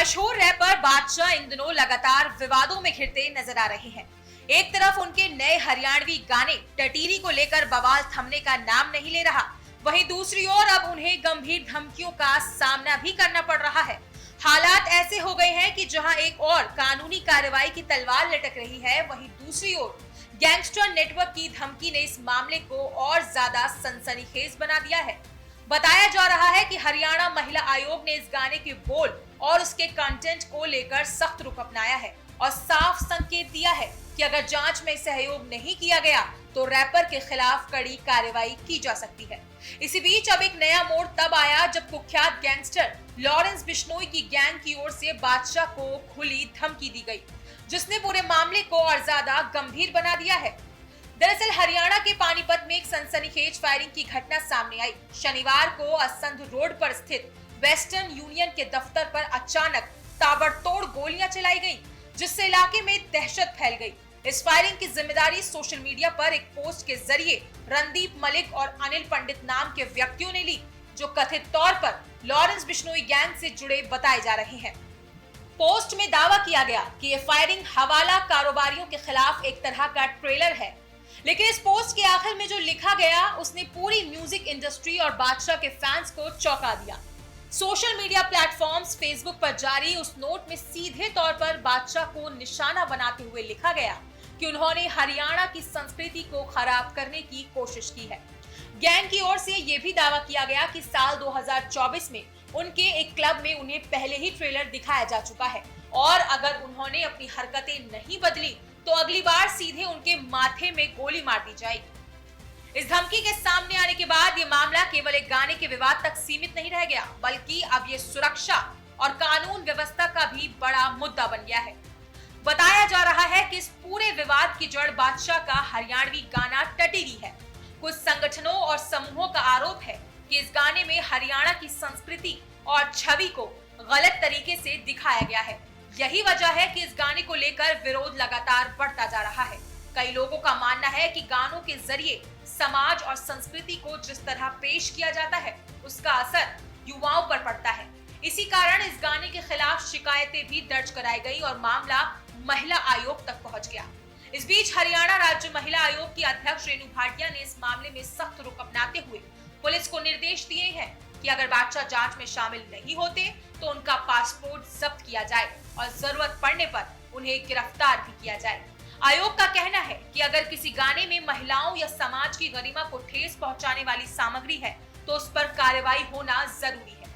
मशहूर रैपर बादशाह इन दिनों लगातार विवादों में घिरते नजर आ रहे हैं। एक तरफ उनके नए हरियाणवी गाने टटीरी को लेकर बवाल थमने का नाम नहीं ले रहा, वहीं दूसरी ओर अब उन्हें गंभीर धमकियों का सामना भी करना पड़ रहा है। हालात ऐसे हो गए हैं कि जहां एक और कानूनी कार्रवाई की तलवार लटक रही है, वहीं दूसरी ओर गैंगस्टर नेटवर्क की धमकी ने इस मामले को और ज्यादा सनसनीखेज बना दिया है। बताया जा रहा है कि हरियाणा महिला आयोग ने इस गाने के बोल और उसके कंटेंट को लेकर सख्त रुख अपनाया है और साफ संकेत दिया है कि अगर जांच में सहयोग नहीं किया गया तो रैपर के खिलाफ कड़ी कार्रवाई की जा सकती है। इसी बीच अब एक नया मोड़ तब आया जब कुख्यात गैंगस्टर लॉरेंस बिश्नोई की गैंग की ओर से बादशाह को खुली धमकी दी गई, जिसने पूरे मामले को और ज्यादा गंभीर बना दिया है। दरअसल हरियाणा के पानीपत में एक सनसनीखेज फायरिंग की घटना सामने आई। शनिवार को असंध रोड पर स्थित वेस्टर्न यूनियन के दफ्तर पर अचानक ताबड़तोड़ गोलियां चलाई गईं, जिससे इलाके में दहशत फैल गई। इस फायरिंग की जिम्मेदारी सोशल मीडिया पर एक पोस्ट के जरिए रणदीप मलिक और अनिल पंडित नाम के व्यक्तियों ने ली, जो कथित तौर पर लॉरेंस बिश्नोई गैंग से जुड़े बताए जा रहे हैं। पोस्ट में दावा किया गया कि यह फायरिंग हवाला कारोबारियों के खिलाफ एक तरह का ट्रेलर है, लेकिन इस पोस्ट के आखिर में जो लिखा गया उसने पूरी म्यूजिक इंडस्ट्री और बादशाह के फैंस को चौंका दिया। सोशल मीडिया प्लेटफॉर्म्स फेसबुक पर जारी उस नोट में सीधे तौर पर बादशाह को निशाना बनाते हुए लिखा गया कि उन्होंने हरियाणा की संस्कृति को खराब करने की कोशिश की है। गैंग की ओर से यह भी दावा किया गया कि साल 2024 में उनके एक क्लब में उन्हें पहले ही ट्रेलर दिखाया जा चुका है और अगर उन्होंने अपनी हरकतें नहीं बदली तो अगली बार सीधे उनके माथे में गोली मार दी जाएगी। इस धमकी के सामने आने के बाद ये मामला केवल एक गाने के विवाद तक सीमित नहीं रह गया, बल्कि अब ये सुरक्षा और कानून व्यवस्था का भी बड़ा मुद्दा बन गया है। बताया जा रहा है कि इस पूरे विवाद की जड़ बादशाह का हरियाणवी गाना टटीरी है। कुछ संगठनों और समूहों का आरोप है कि इस गाने में हरियाणा की संस्कृति और छवि को गलत तरीके से दिखाया गया है। यही वजह है कि इस गाने को लेकर विरोध लगातार बढ़ता जा रहा है। कई लोगों का मानना है कि गानों के जरिए समाज और संस्कृति को जिस तरह पेश किया जाता है उसका असर युवाओं पर पड़ता है। इसी कारण इस गाने के खिलाफ शिकायतें भी दर्ज कराई गई और मामला महिला आयोग तक पहुंच गया। इस बीच हरियाणा राज्य महिला आयोग की अध्यक्ष रेणु भाटिया ने इस मामले में सख्त रुख अपनाते हुए पुलिस को निर्देश दिए हैं कि अगर बादशाह जांच में शामिल नहीं होते तो उनका पासपोर्ट जब्त किया जाए और जरूरत पड़ने पर उन्हें गिरफ्तार भी किया जाए। आयोग का कहना है कि अगर किसी गाने में महिलाओं या समाज की गरिमा को ठेस पहुंचाने वाली सामग्री है तो उस पर कार्रवाई होना जरूरी है।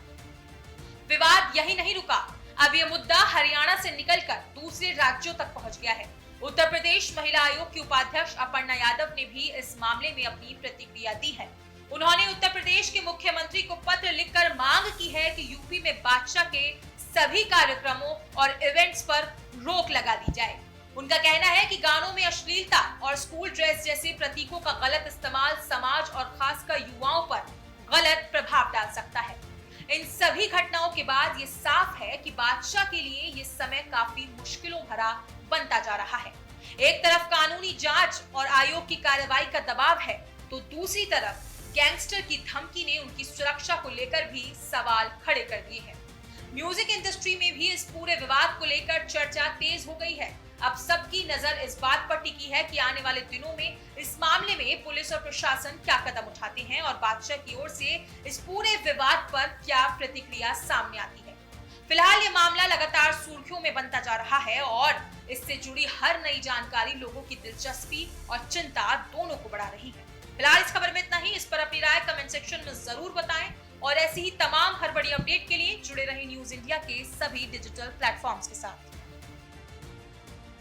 विवाद यही नहीं रुका, अब यह मुद्दा हरियाणा से निकलकर दूसरे राज्यों तक पहुंच गया है। उत्तर प्रदेश महिला आयोग की उपाध्यक्ष अपर्णा यादव ने भी इस मामले में अपनी प्रतिक्रिया दी है। उन्होंने उत्तर प्रदेश के मुख्यमंत्री को पत्र लिखकर मांग की है कि यूपी में बादशाह के सभी कार्यक्रमों और इवेंट्स पर रोक लगा दी जाए। उनका कहना है कि गानों में अश्लीलता और स्कूल ड्रेस जैसे प्रतीकों का गलत इस्तेमाल समाज और खासकर युवाओं पर गलत प्रभाव डाल सकता है। इन सभी घटनाओं के बाद ये साफ है कि बादशाह के लिए ये समय काफी मुश्किलों भरा बनता जा रहा है। एक तरफ कानूनी जांच और आयोग की कार्रवाई का दबाव है, तो दूसरी तरफ गैंगस्टर की धमकी ने उनकी सुरक्षा को लेकर भी सवाल खड़े कर दिए हैं। म्यूजिक इंडस्ट्री में भी इस पूरे विवाद को लेकर चर्चा तेज हो गई है। अब सबकी नजर इस बात पर टिकी है कि आने वाले दिनों में इस मामले में पुलिस और प्रशासन क्या कदम उठाते हैं और बादशाह की ओर से इस पूरे विवाद पर क्या प्रतिक्रिया सामने आती है। फिलहाल ये मामला लगातार सुर्खियों में बनता जा रहा है और इससे जुड़ी हर नई जानकारी लोगों की दिलचस्पी और चिंता दोनों को बढ़ा रही है। फिलहाल इस खबर में इतना ही। इस पर अपनी राय कमेंट सेक्शन में जरूर बताएं और ऐसी ही तमाम हर बड़ी अपडेट के लिए जुड़े रहें न्यूज इंडिया के सभी डिजिटल प्लेटफॉर्म्स के साथ।